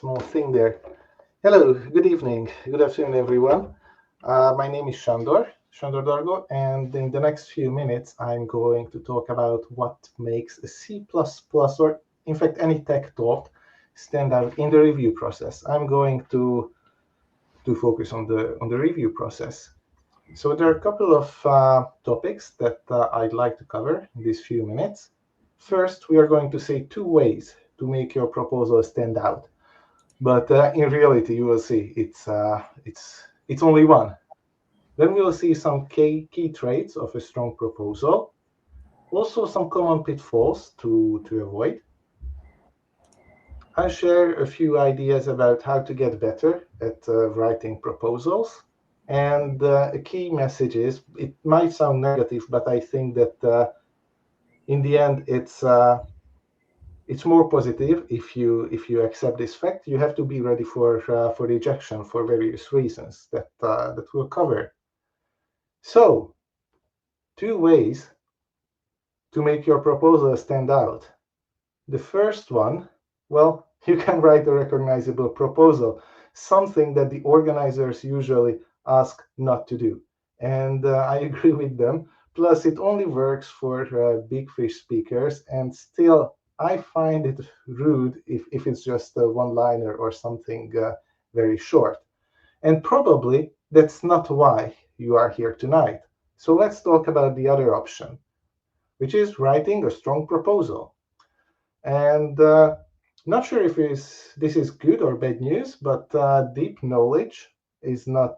small thing there. Hello, good evening, good afternoon, everyone. My name is Sandor Dargo, and in the next few minutes, I'm going to talk about what makes a C++, or in fact any tech talk, stand out in the review process. I'm going to focus on the review process. So there are a couple of topics that I'd like to cover in these few minutes. First, we are going to say two ways to make your proposal stand out. But in reality, you will see it's only one. Then we'll see some key traits of a strong proposal, also some common pitfalls to avoid. I share a few ideas about how to get better at writing proposals. And a key message is, it might sound negative, but I think that in the end, it's more positive if you accept this fact. You have to be ready for rejection for various reasons that we'll cover. So, two ways to make your proposal stand out. The first one, well, you can write a recognizable proposal, something that the organizers usually ask not to do. And I agree with them. Plus, it only works for big fish speakers, and still, I find it rude if it's just a one-liner or something very short. And probably that's not why you are here tonight. So let's talk about the other option, which is writing a strong proposal. And not sure if this is good or bad news, but deep knowledge is not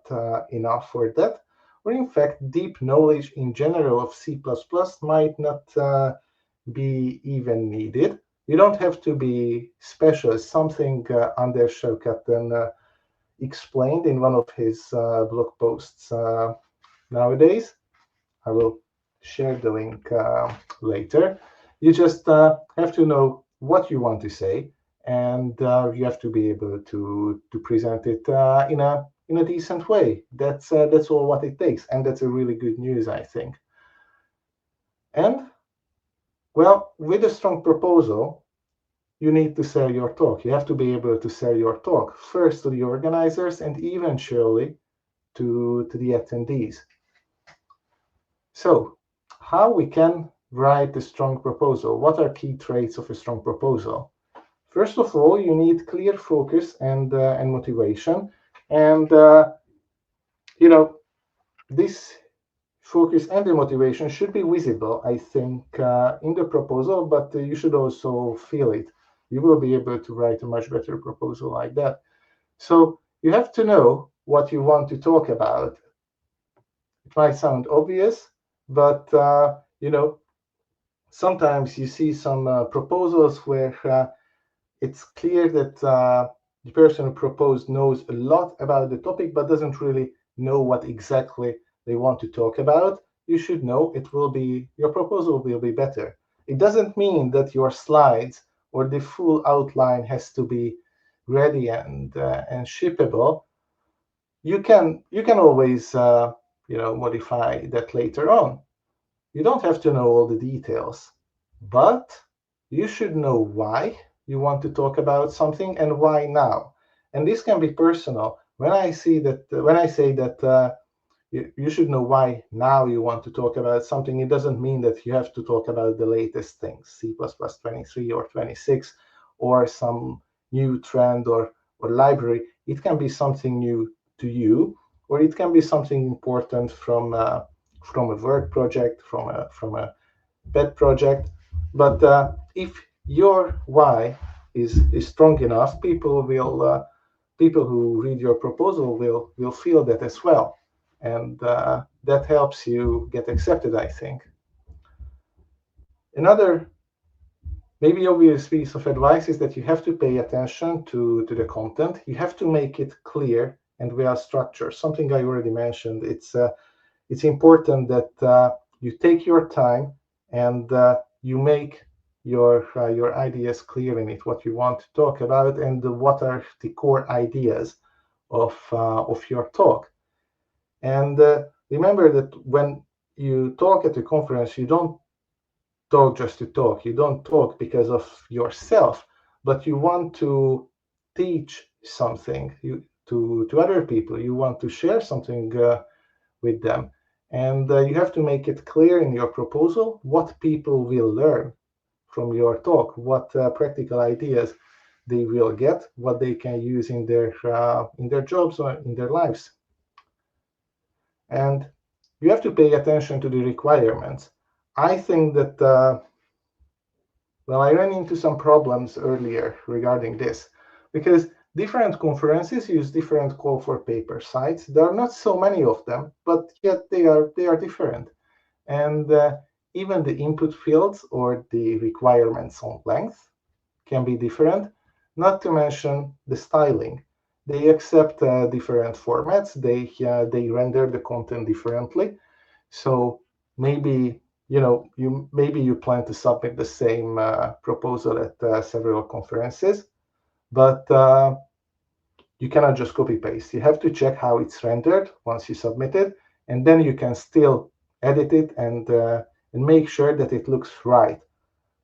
enough for that. Or in fact, deep knowledge in general of C++ might not be even needed. You don't have to be specialist. Something Anders Shaukaten explained in one of his blog posts nowadays. I will share the link later. You just have to know what you want to say, and you have to be able to present it in a decent way. That's all what it takes, and that's a really good news, I think. And well, with a strong proposal, you need to sell your talk. You have to be able to sell your talk first to the organizers and eventually to the attendees. So, how we can write a strong proposal? What are key traits of a strong proposal? First of all, you need clear focus and motivation, and this focus and the motivation should be visible, I think, in the proposal, but you should also feel it. You will be able to write a much better proposal like that. So you have to know what you want to talk about. It might sound obvious, but sometimes you see some proposals where it's clear that the person who proposed knows a lot about the topic, but doesn't really know what exactly they want to talk about. You should know your proposal will be better. It doesn't mean that your slides or the full outline has to be ready and shippable. You can always modify that later on. You don't have to know all the details, but you should know why you want to talk about something and why now. And this can be personal. When I say that you should know why now you want to talk about something, it doesn't mean that you have to talk about the latest things, C++ 23 or 26, or some new trend or library. It can be something new to you, or it can be something important from a work project, from a pet project. But if your why is strong enough, people who read your proposal will feel that as well, and that helps you get accepted, I think. Another maybe obvious piece of advice is that you have to pay attention to the content. You have to make it clear and well structured. Something I already mentioned. It's important that you take your time and you make your ideas clear in it, what you want to talk about, and what are the core ideas of your talk. And remember that when you talk at a conference, you don't talk just to talk. You don't talk because of yourself, but you want to teach something to other people. You want to share something with them. And you have to make it clear in your proposal what people will learn from your talk, what practical ideas they will get, what they can use in their jobs or in their lives. And you have to pay attention to the requirements. I think that, I ran into some problems earlier regarding this because different conferences use different call for paper sites. There are not so many of them, but yet they are different. And even the input fields or the requirements on length can be different, not to mention the styling. They accept different formats. They render the content differently. So maybe you plan to submit the same proposal at several conferences, but you cannot just copy paste. You have to check how it's rendered once you submit it, and then you can still edit it and make sure that it looks right.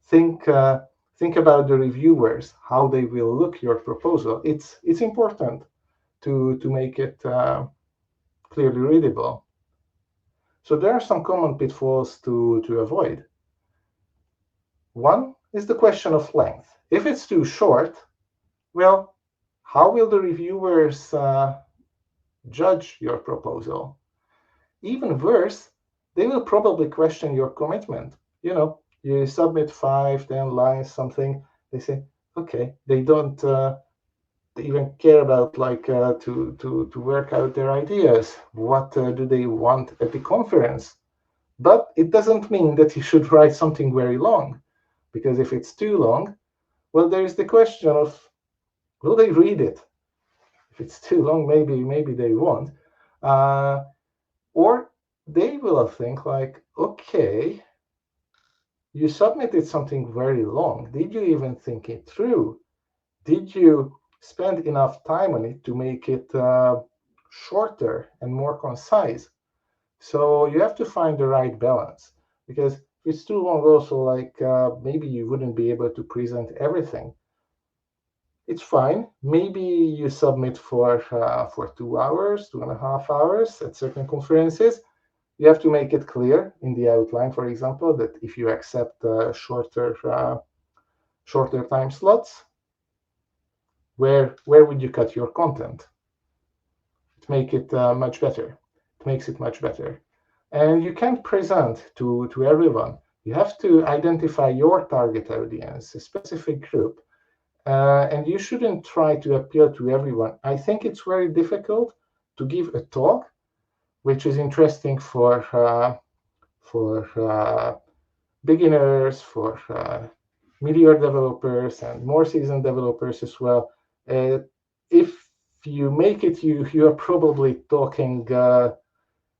Think about the reviewers, how they will look your proposal. It's important to make it clearly readable. So there are some common pitfalls to avoid. One is the question of length. If it's too short, well, how will the reviewers judge your proposal? Even worse, they will probably question your commitment. You submit 5-10 lines, something. They say, okay, they don't even care about to work out their ideas. What do they want at the conference? But it doesn't mean that you should write something very long, because if it's too long, well, there is the question of, will they read it? If it's too long, maybe they won't. Or they will think like, okay, you submitted something very long. Did you even think it through? Did you spend enough time on it to make it shorter and more concise? So you have to find the right balance, because if it's too long, also maybe you wouldn't be able to present everything. It's fine. Maybe you submit for 2 hours, 2.5 hours at certain conferences. You have to make it clear in the outline, for example, that if you accept shorter time slots, where would you cut your content? To make it much better. It makes it much better. And you can't present to everyone. You have to identify your target audience, a specific group, and you shouldn't try to appeal to everyone. I think it's very difficult to give a talk which is interesting for beginners, for meteor developers, and more seasoned developers as well. If you make it, you are probably talking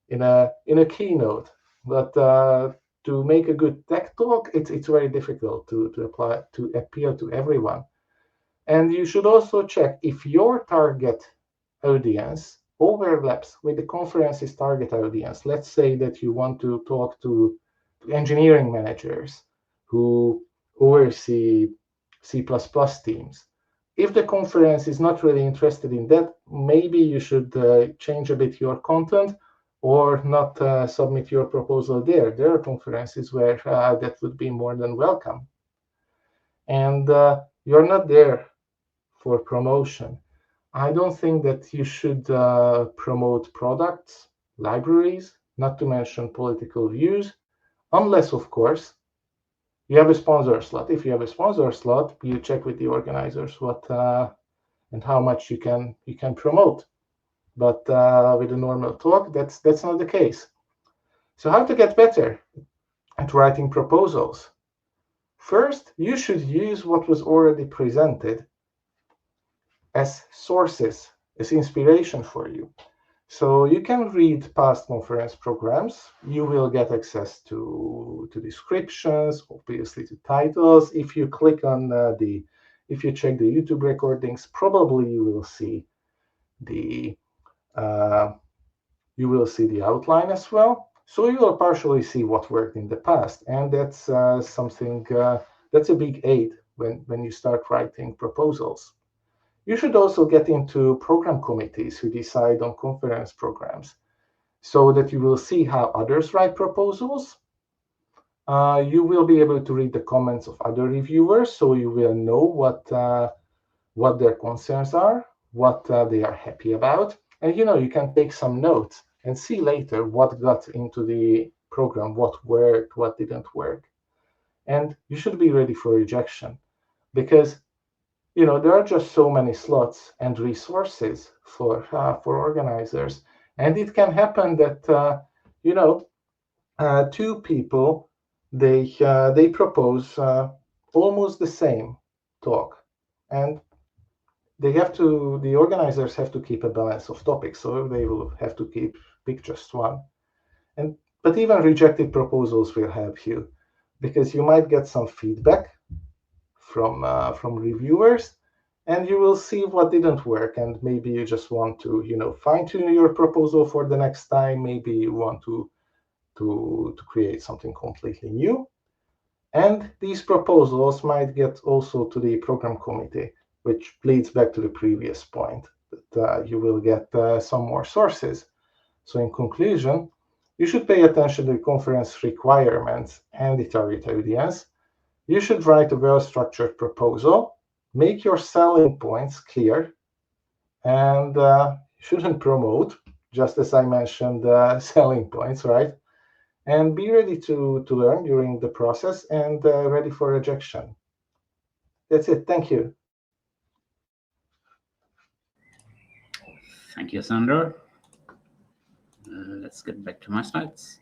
in a keynote, but to make a good tech talk, it's very difficult to appeal to everyone. And you should also check if your target audience overlaps with the conference's target audience. Let's say that you want to talk to engineering managers who oversee C++ teams. If the conference is not really interested in that, maybe you should change a bit your content or not submit your proposal there. There are conferences where that would be more than welcome. And you're not there for promotion. I don't think that you should promote products, libraries, not to mention political views, unless, of course, you have a sponsor slot. If you have a sponsor slot, you check with the organizers what and how much you can promote. But with a normal talk, that's not the case. So how to get better at writing proposals? First, you should use what was already presented as sources, as inspiration for you. So you can read past conference programs. You will get access to descriptions, obviously to titles. If you click on if you check the YouTube recordings, probably you will see the outline as well. So you will partially see what worked in the past, and that's something that's a big aid when you start writing proposals. You should also get into program committees who decide on conference programs so that you will see how others write proposals. You will be able to read the comments of other reviewers, so you will know what their concerns are, what they are happy about. And you can take some notes and see later what got into the program, what worked, what didn't work. And you should be ready for rejection because there are just so many slots and resources for organizers, and it can happen that two people they propose almost the same talk, and the organizers have to keep a balance of topics, so they will have to pick just one. But even rejected proposals will help you because you might get some feedback from reviewers, and you will see what didn't work, and maybe you just want to fine-tune your proposal for the next time. Maybe you want to create something completely new. And these proposals might get also to the program committee, which leads back to the previous point that you will get some more sources. So in conclusion, you should pay attention to the conference requirements and the target audience. You should write a well-structured proposal, make your selling points clear, and you shouldn't promote, just as I mentioned, selling points, right? And be ready to learn during the process and ready for rejection. That's it. Thank you. Thank you, Sandor. Let's get back to my slides.